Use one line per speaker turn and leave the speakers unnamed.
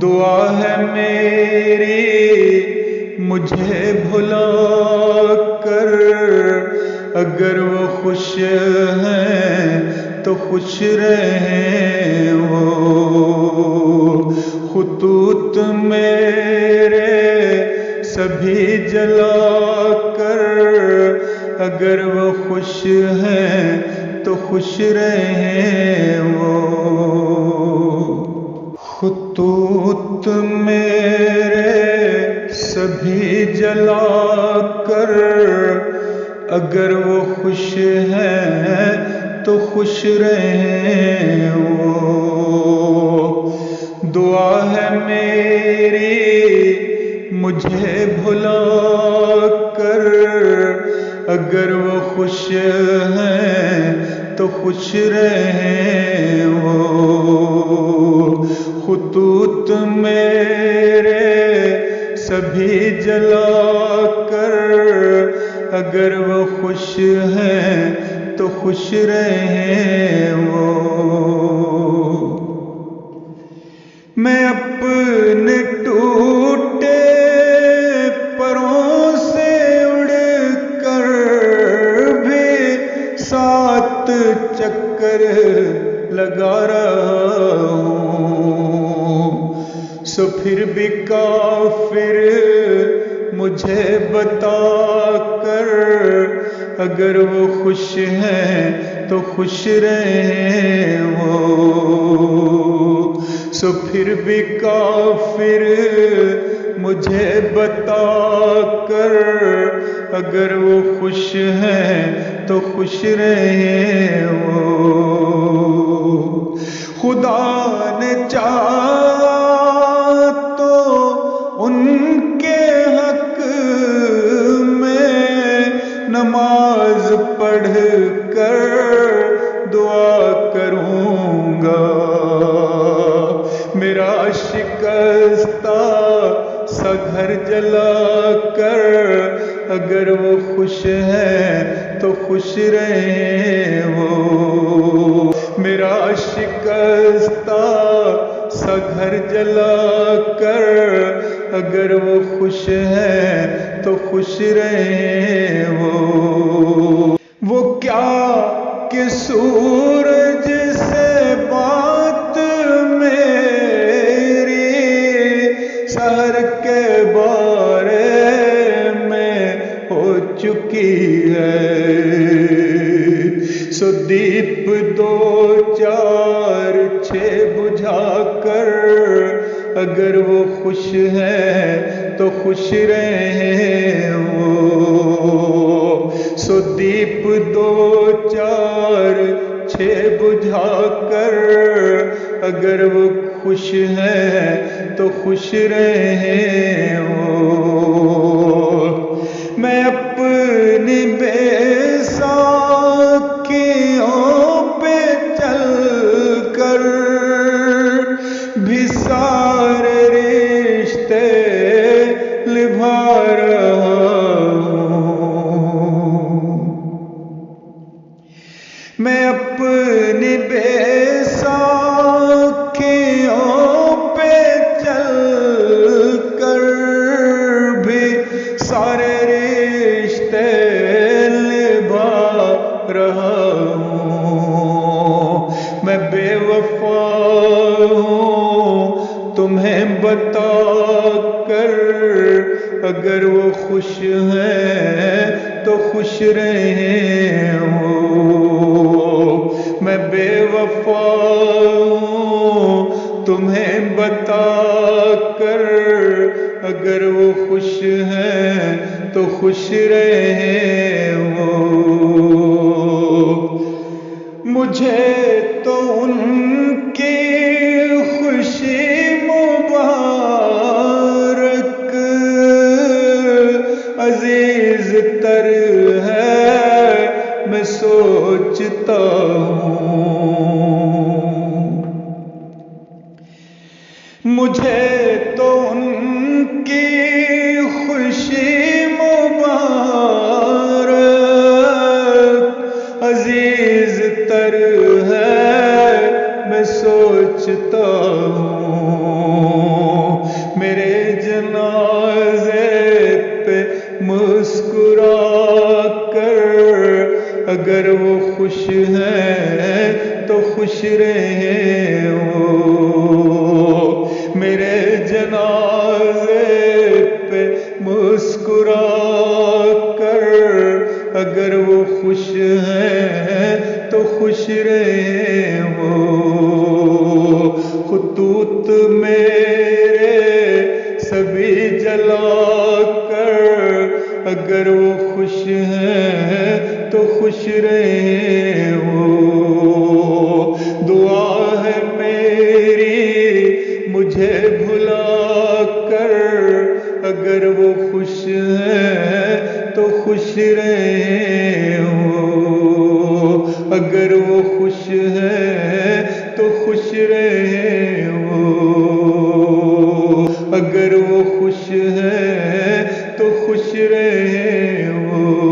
دعا ہے میری مجھے بھلا کر، اگر وہ خوش ہیں تو خوش رہیں وہ، خطوط میرے سبھی جلا کر، اگر وہ خوش ہیں تو خوش رہیں وہ، خطوط میرے سبھی جلا کر، اگر وہ خوش ہیں تو خوش رہیں وہ، دعا ہے میری مجھے بھلا کر، اگر وہ خوش ہیں تو خوش رہیں وہ، خطوط میرے سبھی جلا کر، اگر وہ خوش ہیں تو خوش رہیں وہ، میں اپنے ٹوٹے پروں سے اڑ کر بھی 7 چکر لگا رہا ہوں، سو پھر بھی کافر مجھے بتا کر، اگر وہ خوش ہیں تو خوش رہیں وہ، سو پھر بھی کافر مجھے بتا کر، اگر وہ خوش ہیں تو خوش رہیں وہ، خدا نے چاہا تو ان کے حق میں نماز پڑھ کر دعا کروں گا، میرا شکستہ سا گھر جلا کر، اگر وہ خوش ہیں تو خوش رہیں وہ، میرا شکستہ سا گھر جلا کر، اگر وہ خوش ہیں تو خوش رہیں وہ کیا کہ سورج سے بات میری سحر کے بارے میں ہو چکی ہے، سو دیپ 2 4 6 بجھا کر، اگر وہ خوش ہیں تو خوش رہیں وہ، سو دیپ 2 4 6 بجھا کر، اگر وہ خوش ہیں تو خوش رہیں وہ، میں اپنی بے ساکھیوں پہ چل کر بھی سارے رشتے نبھا رہا ہوں، میں اپنی بے ساکھیوں پہ چل کر بھی سارے رشتے نبھا رہا ہوں، میں بے وفا ہوں تمہیں بتا کر، اگر وہ خوش ہیں تو خوش رہیں وہ، میں بے وفا ہوں تمہیں بتا کر، اگر وہ خوش ہیں تو خوش رہیں وہ، مجھے تو ان کی خوشی مبارک عزیز تر ہے، میں سوچتا ہوں، مجھے تو ان کی خوشی مبارک عزیز تر ہے، میں سوچتا ہوں، میرے سبھی جلا کر، اگر وہ خوش ہیں تو خوش رہے وہ، دعا ہے میری مجھے بھلا کر، اگر وہ خوش ہیں تو خوش رہے وہ، اگر وہ خوش ہیں تو خوش رہے وہ، اگر وہ خوش ہیں تو خوش رہے وہ۔